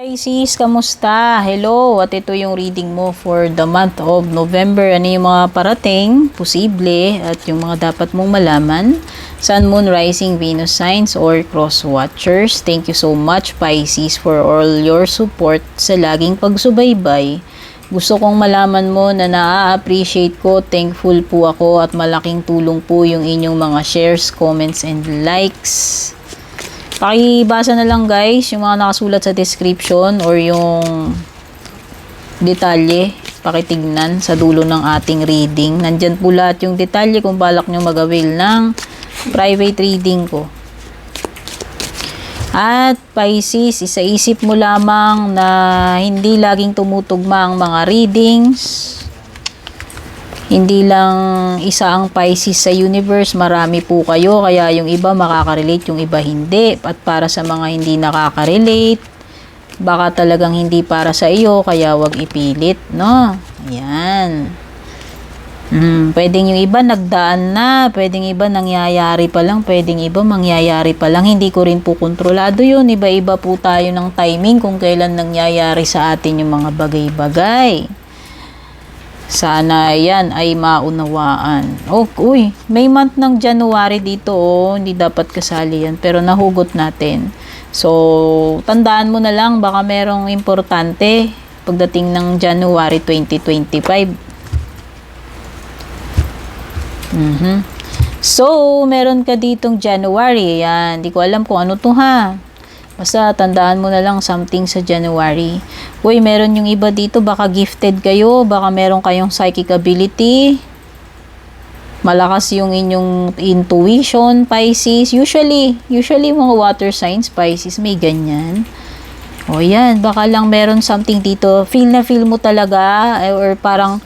Pisces, kamusta? Hello, at ito yung reading mo for the month of November. Ano yung mga parating, posible, at yung mga dapat mong malaman? Sun, Moon, Rising, Venus signs, or cross watchers. Thank you so much, Pisces, for all your support sa laging pagsubaybay. Gusto kong malaman mo na na-appreciate ko, thankful po ako, at malaking tulong po yung inyong mga shares, comments, and likes. Pakibasa na lang guys yung mga nakasulat sa description or yung detalye. Pakitignan sa dulo ng ating reading. Nandyan po lahat yung detalye kung balak nyo mag-avail ng private reading ko. At Pisces, isaisip mo lamang na hindi laging tumutugma ang mga readings. Hindi lang isa ang Pisces sa universe, marami po kayo, kaya yung iba makaka-relate, yung iba hindi. At para sa mga hindi nakaka-relate, baka talagang hindi para sa iyo, kaya wag ipilit, no? Ayan. Pwedeng yung iba nagdaan na, pwedeng iba nangyayari pa lang, pwedeng iba mangyayari pa lang. Hindi ko rin po kontrolado yun. Iba-iba po tayo ng timing kung kailan nangyayari sa atin yung mga bagay-bagay. Sana yan ay maunawaan. Uy, may month ng January dito, hindi dapat kasali yan, pero nahugot natin. So, tandaan mo na lang, baka merong importante pagdating ng January 2025. So, meron ka ditong January, yan. Hindi ko alam kung ano to ha. Basta tandaan mo na lang something sa January. Uy, meron yung iba dito, baka gifted kayo, baka meron kayong psychic ability. Malakas yung inyong intuition, Pisces. Usually mga water signs, Pisces, may ganyan. O yan, baka lang meron something dito. Feel na feel mo talaga, or parang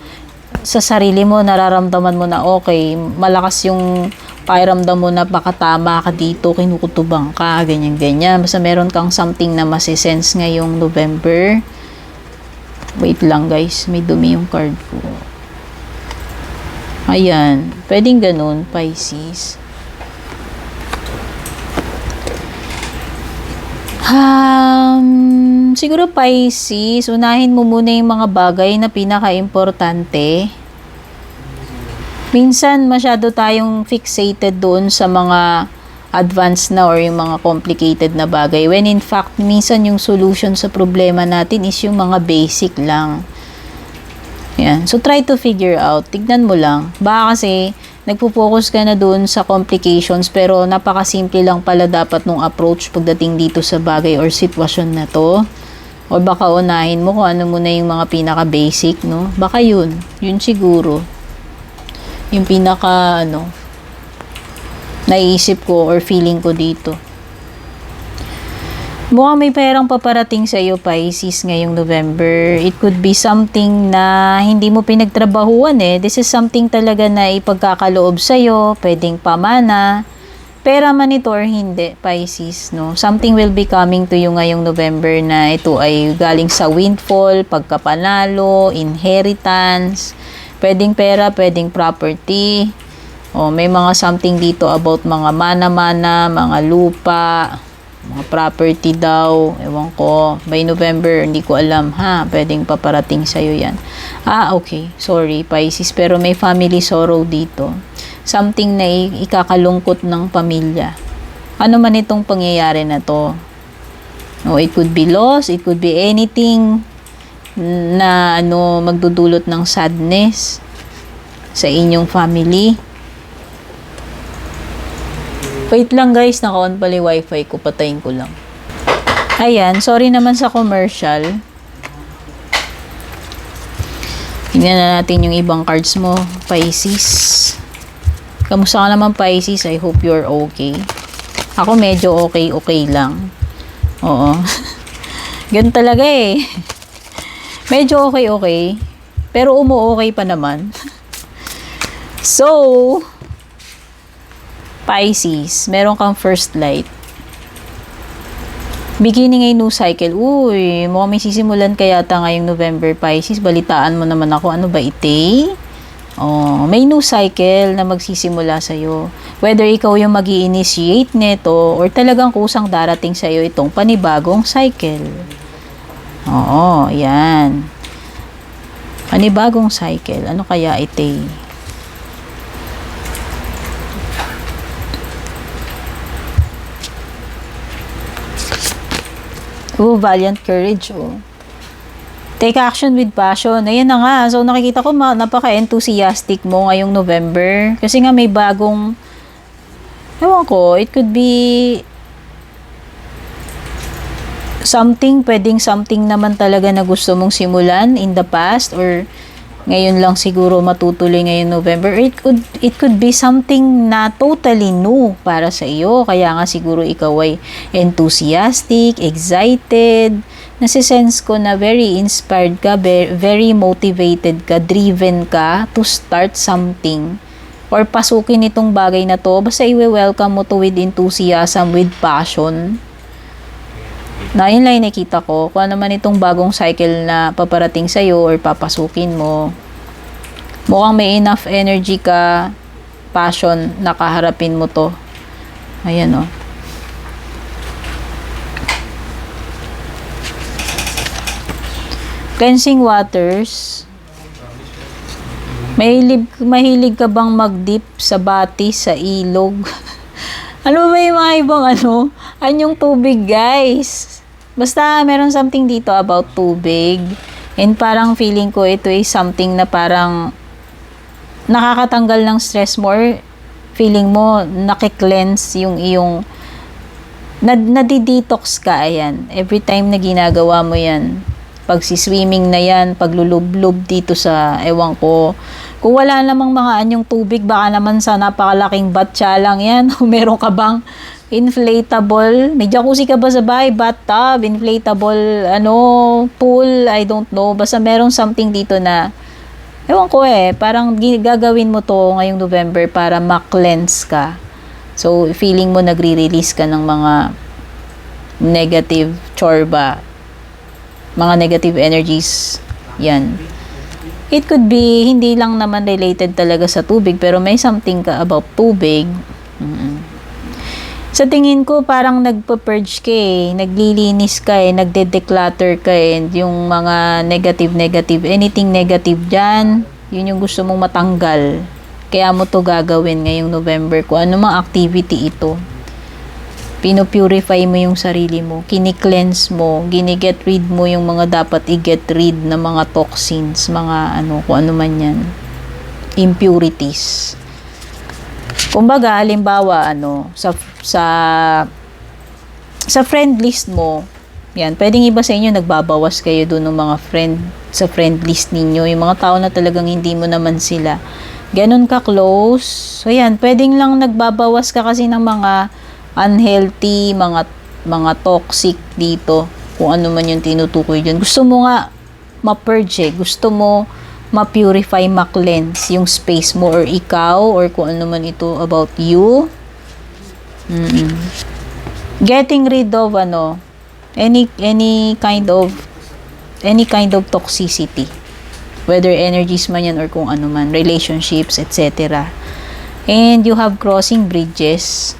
sa sarili mo, nararamdaman mo na okay, malakas yung pakiramdam mo na baka tama ka dito, kinukutubang ka, ganyan-ganyan. Basta meron kang something na masisense ngayong November. Wait lang guys, may dumi yung card ko. Ayan, pwedeng ganun, Pisces. Siguro Pisces, unahin mo muna yung mga bagay na pinaka-importante. Minsan, masyado tayong fixated doon sa mga advanced na or yung mga complicated na bagay. When in fact, minsan yung solution sa problema natin is yung mga basic lang. Yan. So, try to figure out. Tignan mo lang. Baka kasi, nagpo-focus ka na doon sa complications pero napakasimple lang pala dapat nung approach pagdating dito sa bagay or sitwasyon na to. O baka unahin mo kung ano muna yung mga pinaka-basic, no? Baka yun. Yun siguro. Yung pinaka naiisip ko or feeling ko dito. Mukhang may perang paparating sa iyo, Pisces, ngayong November. It could be something na hindi mo pinagtrabahuan eh. This is something talaga na ipagkakaloob sa iyo, pwedeng pamana. Pera man ito or hindi, Pisces, no? Something will be coming to you ngayong November na ito ay galing sa windfall, pagkapanalo, inheritance. Pwedeng pera, pwedeng property. O, may mga something dito about mga mana-mana, mga lupa, mga property daw. Ewan ko. By November, hindi ko alam ha. Pwedeng paparating sa'yo yan. Okay. Sorry, Pisces. Pero may family sorrow dito. Something na ikakalungkot ng pamilya. Ano man itong pangyayari na to? No, it could be loss. It could be anything na magdudulot ng sadness sa inyong family. Wait lang guys, naka-on pala yung wifi ko, patayin ko lang. Ayan, sorry naman sa commercial. Tingnan na natin yung ibang cards mo, Pisces. Kamusta ka naman, Pisces? I hope you're okay. Ako medyo okay lang. Oo. Ganun talaga eh. Medyo okay. Pero umu-okay pa naman. So, Pisces, meron kang first light. Beginning a new cycle. Uy, mukhang may sisimulan kaya yata ngayong November, Pisces. Balitaan mo naman ako. Ano ba ite? May new cycle na magsisimula sa'yo. Whether ikaw yung mag-i-initiate nito or talagang kusang darating sa'yo itong panibagong cycle. Oo, yan. Panibagong cycle. Ano kaya ite? Oh, valiant courage, oh. Take action with passion. Ayan na nga. So, nakikita ko napaka-enthusiastic mo ngayong November. Kasi nga may bagong, ewan ko, it could be pwedeng something naman talaga na gusto mong simulan in the past or ngayon lang siguro matutuloy ngayong November. It could be something na totally new para sa iyo. Kaya nga siguro ikaw ay enthusiastic, excited. Nasisense ko na very inspired ka, very motivated ka, driven ka to start something or pasukin itong bagay na to. Basta i-welcome mo to with enthusiasm, with passion. Na yun lang nakita ko, kung ano man itong bagong cycle na paparating sa'yo or papasukin mo, mukhang may enough energy ka, passion, nakaharapin mo to. Ayan o. Cleansing waters. Mahilig ka bang mag-dip sa bati, sa ilog? Ano ba yung mga ibang anyong tubig, guys? Basta meron something dito about tubig. And parang feeling ko ito is something na parang nakakatanggal ng stress more. Feeling mo nakikleanse yung iyong nadi-detox ka, ayan. Every time na ginagawa mo yan. Pagsiswimming na yan, paglulublob dito sa ewan ko. Kung wala namang mga anyong tubig, baka naman sa napakalaking batya lang yan. Meron ka bang inflatable, may jacuzzi ka ba sa bahay, bathtub, inflatable, pool, I don't know. Basta merong something dito na, ewan ko parang gagawin mo to ngayong November para ma-cleanse ka. So, feeling mo nagre-release ka ng mga negative chorba, mga negative energies, yan. It could be, hindi lang naman related talaga sa tubig, pero may something ka about tubig. Sa tingin ko, parang nagpa-purge ka naglilinis ka nagde-declutter ka and yung mga negative, anything negative dyan, yun yung gusto mong matanggal. Kaya mo to gagawin ngayong November, kung ano mang activity ito. Pinupurify mo yung sarili mo, kini-cleanse mo, gini-get rid mo yung mga dapat i-get rid na mga toxins, mga kung ano man yan, impurities. Kumbaga, halimbawa, sa friend list mo, yan, pwedeng iba sa inyo, nagbabawas kayo doon ng mga friend, sa friend list ninyo, yung mga tao na talagang hindi mo naman sila ganun ka close. So, yan, pwedeng lang nagbabawas ka kasi ng mga unhealthy, mga toxic dito, kung ano man yung tinutukoy dyan. Gusto mo nga ma-purge gusto mo ma-purify, ma-cleanse yung space mo or ikaw or kung ano man ito about you. Getting rid of any kind of toxicity, whether energies man yan or kung ano man, relationships, etc. And you have crossing bridges,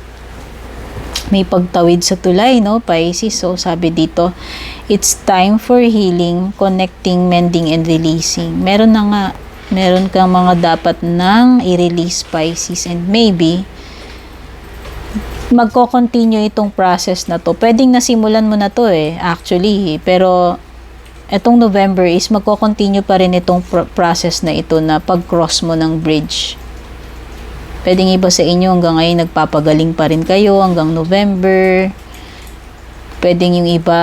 may pagtawid sa tulay, Pisces. So sabi dito, it's time for healing, connecting, mending, and releasing. Meron kang mga dapat nang i-release, Pisces, and maybe magko-continue itong process na to. Pwedeng nasimulan mo na to actually, pero etong November is magko-continue pa rin itong process na ito na pag-cross mo ng bridge. Pwedeng iba sa inyo hanggang ngayon nagpapagaling pa rin kayo hanggang November. Pwedeng yung iba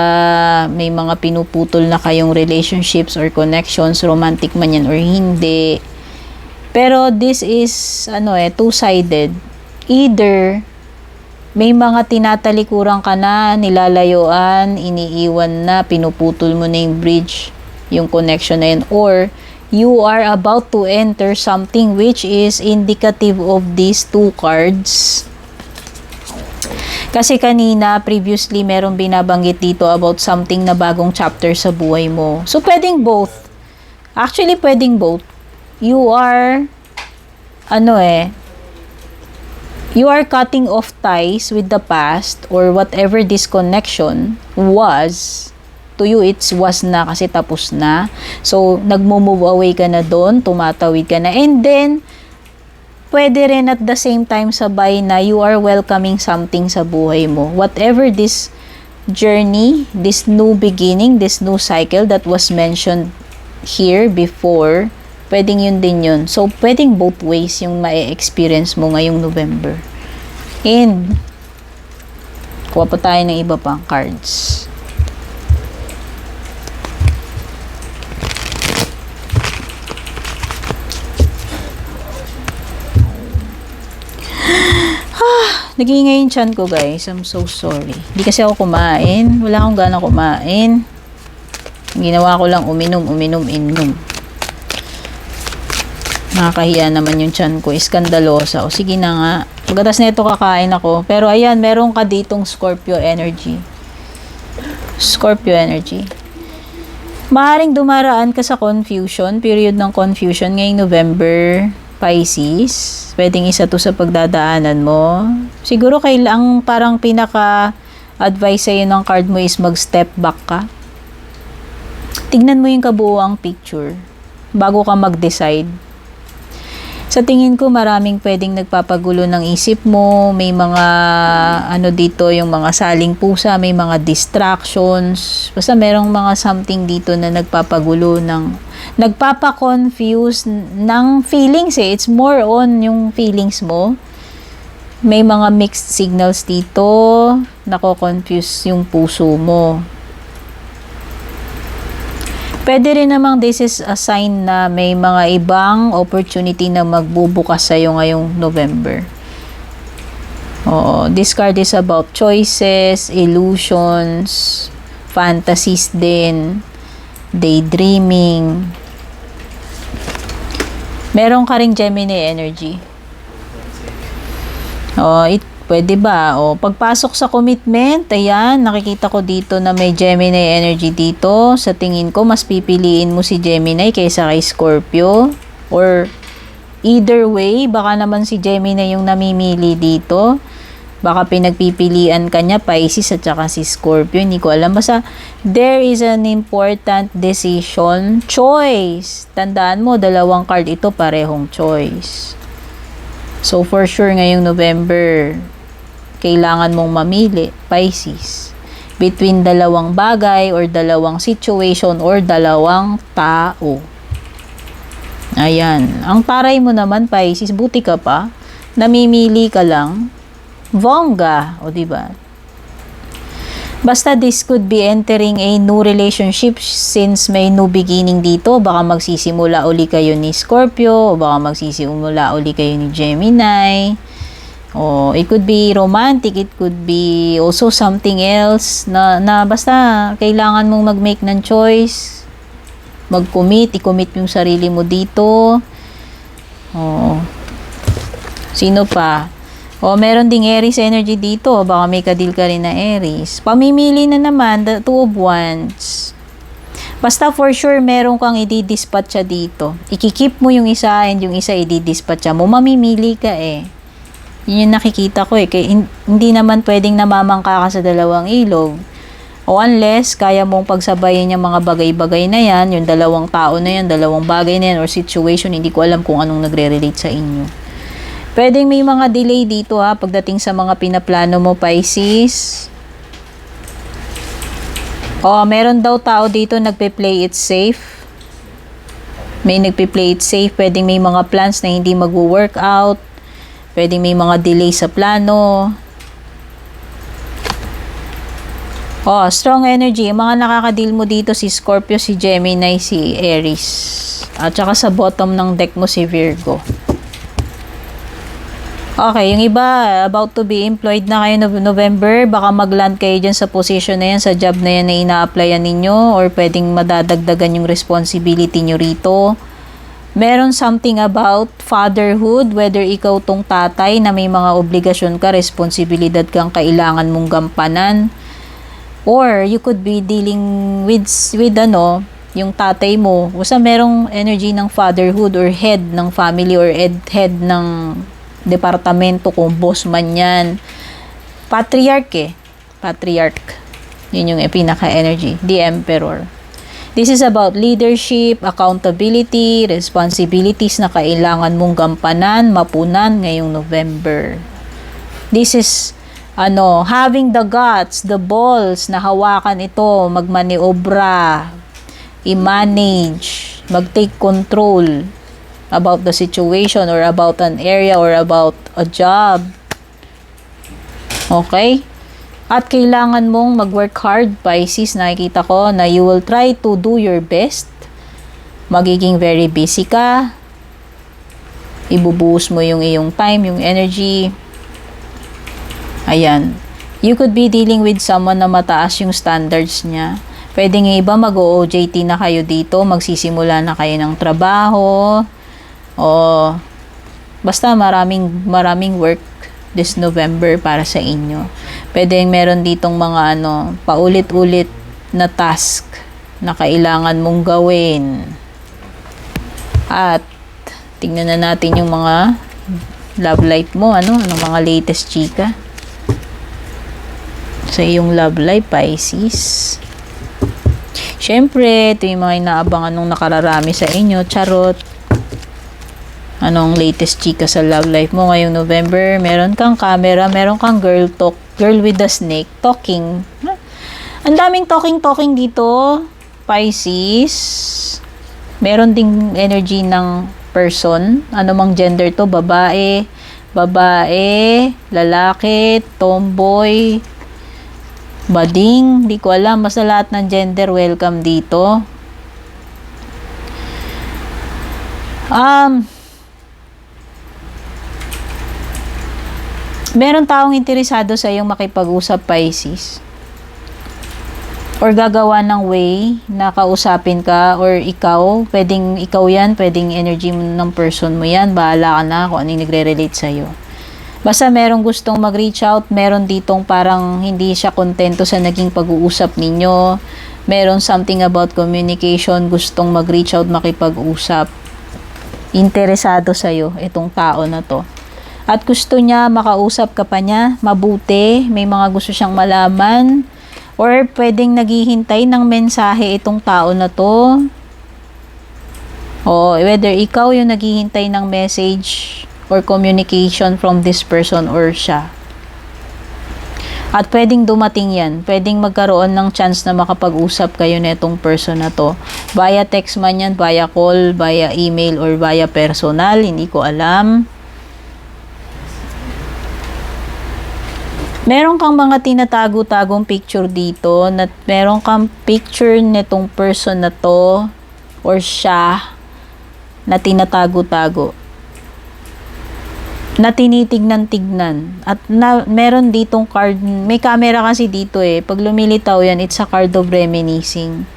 may mga pinuputol na kayong relationships or connections, romantic man yan or hindi. Pero this is two-sided. Either may mga tinatalikuran ka na, nilalayuan, iniiwan na, pinuputol mo na yung bridge, yung connection na yun, or you are about to enter something which is indicative of these two cards. Kasi kanina, previously, merong binabanggit dito about something na bagong chapter sa buhay mo. So, pwedeng both. Actually, pwedeng both. You are, you are cutting off ties with the past or whatever this connection was. to you, it was na kasi tapos na. So, nagmo-move away ka na doon, tumatawid ka na. And then, pwede rin at the same time sabay na you are welcoming something sa buhay mo. Whatever this journey, this new beginning, this new cycle that was mentioned here before, pwedeng yun din yun. So, pwedeng both ways yung ma-experience mo ngayong November. And, kuha pa tayo ng iba pang cards. Nag-iingay yung tiyan ko, guys. I'm so sorry. Hindi kasi ako kumain. Wala akong gana kumain. Ginawa ko lang uminom. Nakakahiya naman yung tiyan ko. Iskandalosa. O sige na nga. Pagkatas na ito kakain ako. Pero ayan, meron ka ditong Scorpio energy. Scorpio energy. Maaaring dumaraan ka sa confusion. Period ng confusion ngayong November. Pisces, pwedeng isa to sa pagdadaanan mo. Siguro kailang parang pinaka-advice sa'yo ng card mo is mag-step back ka. Tignan mo yung kabuuang picture bago ka mag-decide. Sa tingin ko, maraming pwedeng nagpapagulo ng isip mo. May mga, dito, yung mga saling pusa, may mga distractions. Basta merong mga something dito na nagpapa-confuse ng feelings eh. It's more on yung feelings mo. May mga mixed signals dito. Nako-confuse yung puso mo. Pwede rin namang this is a sign na may mga ibang opportunity na magbubukas sa'yo ngayong November. Oo, this card is about choices, illusions, fantasies din, daydreaming. Meron ka ring Gemini energy. Pwede ba? Pagpasok sa commitment, ayan, nakikita ko dito na may Gemini energy dito. Sa tingin ko, mas pipiliin mo si Gemini kaysa kay Scorpio. Or, either way, baka naman si Gemini yung namimili dito. Baka pinagpipilian ka niya, Pisces at saka si Scorpio. Hindi ko alam. Basta, there is an important decision. Choice. Tandaan mo, dalawang card ito, parehong choice. So, for sure, ngayong November, kailangan mong mamili, Pisces, between dalawang bagay or dalawang situation or dalawang tao. Ayan. Ang taray mo naman, Pisces, buti ka pa. Namimili ka lang. Bongga. O, diba? Basta this could be entering a new relationship since may new beginning dito. Baka magsisimula uli kayo ni Scorpio o baka magsisimula uli kayo ni Gemini. O it could be romantic, it could be also something else na basta kailangan mong mag-make ng choice. I-commit yung sarili mo dito. O, sino pa? Meron ding Aries energy dito. Baka may kadil ka rin na Aries. Pamimili na naman, the Two of Wands. Basta for sure, meron kang i-dispatcha dito. Ikikip mo yung isa and yung isa i-dispatcha mo. Mamimili ka eh. Yun yung nakikita ko eh. Kaya hindi naman pwedeng namamangka ka sa dalawang ilog. O unless, kaya mong pagsabayin yung mga bagay-bagay na yan, yung dalawang tao na yan, dalawang bagay na yan, or situation, hindi ko alam kung anong nagre-relate sa inyo. Pwedeng may mga delay dito ha, pagdating sa mga pinaplano mo, Pisces. Meron daw tao dito nagpe-play it safe. May nagpe-play it safe. Pwedeng may mga plans na hindi mag-work out. Pwedeng may mga delay sa plano. Strong energy. Yung mga nakaka-deal mo dito, si Scorpio, si Gemini, si Aries. At saka sa bottom ng deck mo, si Virgo. Okay, yung iba, about to be employed na kayo November, baka mag-land kayo dyan sa position na yan, sa job na yan na ina-applyan ninyo, or pwedeng madadagdagan yung responsibility nyo rito. Meron something about fatherhood, whether ikaw tong tatay na may mga obligasyon ka, responsibilidad kang kailangan mong gampanan, or you could be dealing with yung tatay mo. Basta merong energy ng fatherhood or head ng family or head ng departamento, kung boss man yan. Patriarch. Yun yung pinaka-energy. The Emperor. This is about leadership, accountability, responsibilities na kailangan mong gampanan, mapunan ngayong November. This is having the guts, the balls na hawakan ito, magmaniobra, i-manage, mag-take control about the situation or about an area or about a job. Okay? At kailangan mong mag-work hard, Pisces. Nakikita ko na you will try to do your best. Magiging very busy ka. Ibubuhos mo yung iyong time, yung energy. Ayan. You could be dealing with someone na mataas yung standards niya. Pwedeng iba mag-OJT na kayo dito. Magsisimula na kayo ng trabaho. O basta maraming work this November para sa inyo. Pwedeng meron ditong mga paulit-ulit na task na kailangan mong gawin. At tingnan na natin yung mga love life mo, anong mga latest chika sa iyong love life, Pisces. Syempre, ito yung mga inaabangan nung nakararami sa inyo, charot. Anong latest chika sa love life mo ngayong November? Meron kang camera, meron kang girl with the snake, talking. Ang daming talking dito, Pisces. Meron ding energy ng person. Ano mang gender to, babae, lalaki, tomboy, bading, di ko alam. Basta lahat ng gender, welcome dito. Meron taong interesado sa iyong makipag-usap, Pisces. Or gagawa ng way na kausapin ka or ikaw. Pwedeng ikaw yan, pwedeng energy ng person mo yan. Bahala ka na kung ano yung nagre-relate sa'yo. Basta merong gustong mag-reach out, meron ditong parang hindi siya kontento sa naging pag-uusap ninyo. Meron something about communication, gustong mag-reach out, makipag-usap. Interesado sa'yo, itong tao na to. At gusto niya makausap ka pa niya, mabuti, may mga gusto siyang malaman, or pwedeng naghihintay ng mensahe itong tao na to. O whether ikaw yung naghihintay ng message or communication from this person or siya. At pwedeng dumating yan, pwedeng magkaroon ng chance na makapag-usap kayo na itong person na to. Via text man yan, via call, via email, or via personal, hindi ko alam. Meron kang mga tinatago-tagong picture dito, na meron kang picture nitong person na to or siya na tinatago-tago, na tinitignan-tignan. At meron ditong card, may camera kasi dito pag lumilitaw yan, it's a card of reminiscing.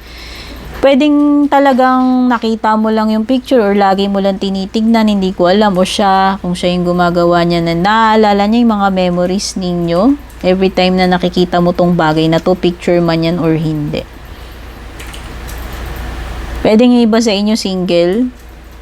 Pwedeng talagang nakita mo lang yung picture or lagi mo lang tinitignan, hindi ko alam, o siya, kung siya yung gumagawa niya, na naalala niya yung mga memories ninyo every time na nakikita mo tong bagay na to, picture man yan or hindi. Pwedeng iba sa inyo single,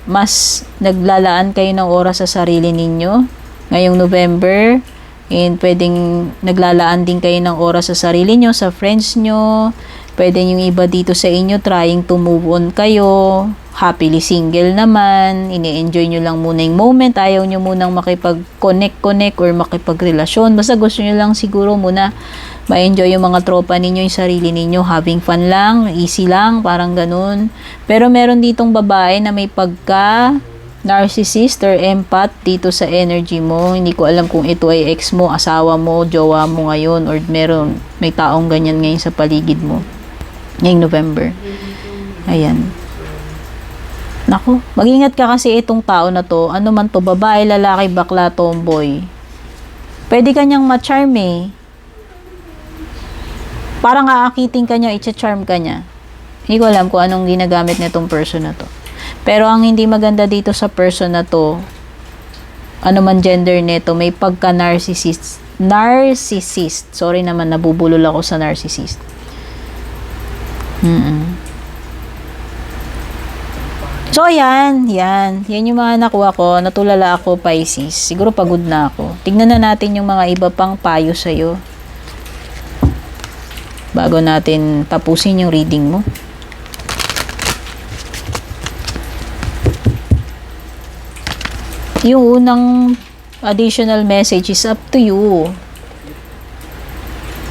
mas naglalaan kayo ng oras sa sarili ninyo ngayong November, and pwedeng naglalaan din kayo ng oras sa sarili nyo, sa friends nyo. Pwede yung iba dito sa inyo, trying to move on kayo. Happily single naman. Ini-enjoy nyo lang muna yung moment. Ayaw nyo munang makipag-connect or makipagrelasyon. Basta gusto nyo lang siguro muna ma-enjoy yung mga tropa ninyo, yung sarili ninyo. Having fun lang, easy lang, parang ganun. Pero meron ditong babae na may narcissist or empath dito sa energy mo. Hindi ko alam kung ito ay ex mo, asawa mo, jowa mo ngayon, or may taong ganyan ngayon sa paligid mo ngayong November. Ayan. Naku, mag-ingat ka kasi itong tao na to. Ano man to, babae, lalaki, bakla, tomboy. Pwede kanyang ma-charm Parang aakitin ka niya, i-charm ka niya. Hindi ko alam kung anong ginagamit nitong person na to. Pero ang hindi maganda dito sa person na to, ano man gender nito, may pagka-narcissist. Sorry naman, nabubulol ako sa narcissist. So, yan yung mga nakuha ko. Natulala ako, Pisces. Siguro pagod na ako. Tignan na natin yung mga iba pang payo sa'yo. bago natin tapusin yung reading mo. Yung unang additional message is up to you.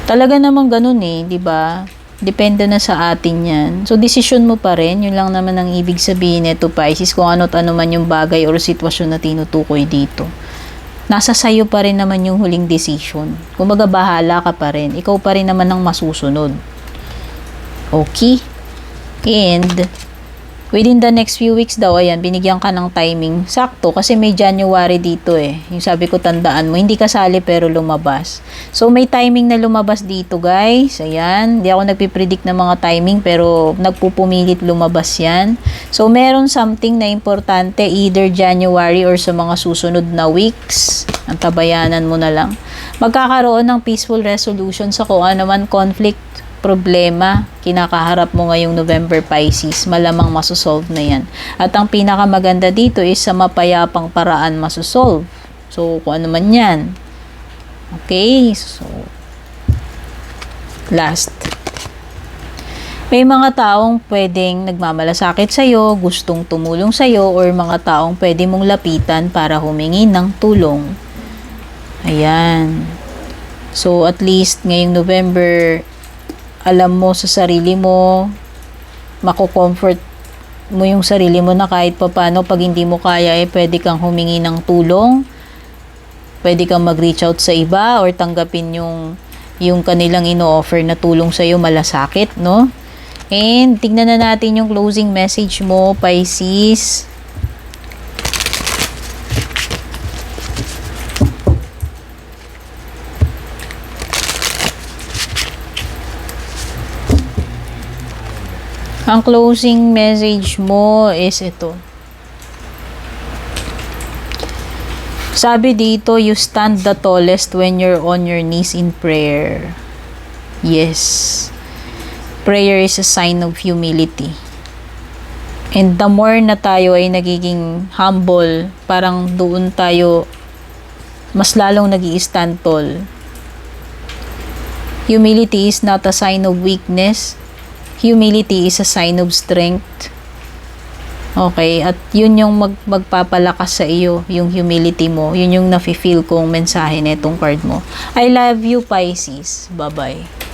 Talaga namang ganun eh, di ba? Depende na sa atin yan. So, decision mo pa rin. Yun lang naman ang ibig sabihin nito, Pisces, kung ano't ano man yung bagay or sitwasyon na tinutukoy dito. Nasa sayo pa rin naman yung huling decision. Kumbaga, bahala ka pa rin. Ikaw pa rin naman ang masusunod. Okay? And within the next few weeks daw, ayan, binigyan ka ng timing. Sakto, kasi may January dito eh. Yung sabi ko, tandaan mo, hindi kasali pero lumabas. So, may timing na lumabas dito, guys. Ayan, hindi ako nagpipredict ng mga timing, pero nagpupumilit lumabas yan. So, meron something na importante, either January or sa mga susunod na weeks. Ang tabayanan mo na lang. Magkakaroon ng peaceful resolution sa kung ano man conflict, problema, kinakaharap mo ngayong November, Pisces, malamang masosolve na yan. At ang pinakamaganda dito is sa mapayapang paraan masosolve. So, kung ano man yan. Okay, so, last. May mga taong pwedeng nagmamalasakit sa'yo, gustong tumulong sa'yo, or mga taong pwede mong lapitan para humingi ng tulong. Ayan. So, at least ngayong November, alam mo sa sarili mo, mako-comfort mo yung sarili mo na kahit papano pag hindi mo kaya pwede kang humingi ng tulong, pwede kang mag-reach out sa iba or tanggapin yung kanilang ino-offer na tulong sa iyo malasakit, no? And tignan na natin yung closing message mo, Pisces. Ang closing message mo is ito. Sabi dito, you stand the tallest when you're on your knees in prayer. Yes. Prayer is a sign of humility. And the more na tayo ay nagiging humble, parang doon tayo mas lalong nag-i-stand tall. Humility is not a sign of weakness. Humility is a sign of strength. Okay, at yun yung magpapalakas sa iyo, yung humility mo. Yun yung nafe-feel kong mensahe nitong card mo. I love you, Pisces. Bye-bye.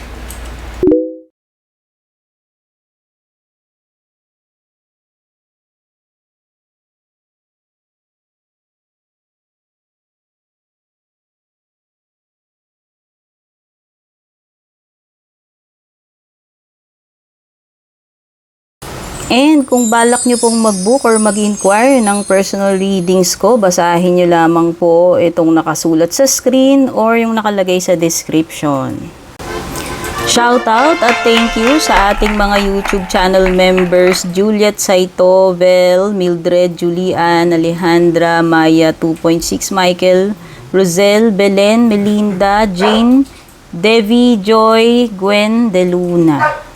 And kung balak nyo pong mag-book or mag-inquire ng personal readings ko, basahin nyo lamang po itong nakasulat sa screen or yung nakalagay sa description. Shoutout at thank you sa ating mga YouTube channel members, Juliet Saito, Vel, Mildred, Julian, Alejandra, Maya 2.6, Michael, Rosel, Belen, Melinda, Jane, Devi, Joy, Gwen, De Luna.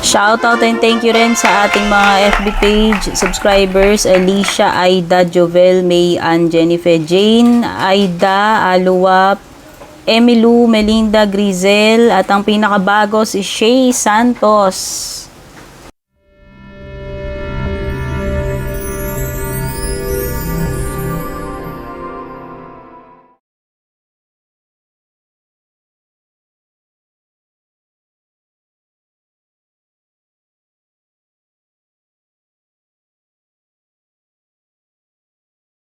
Shoutout and thank you rin sa ating mga FB page subscribers, Alicia, Aida, Jovel, May, Ann, Jennifer, Jane, Aida, Aluwa, Emilu, Melinda, Grizel, at ang pinakabago si Shay Santos.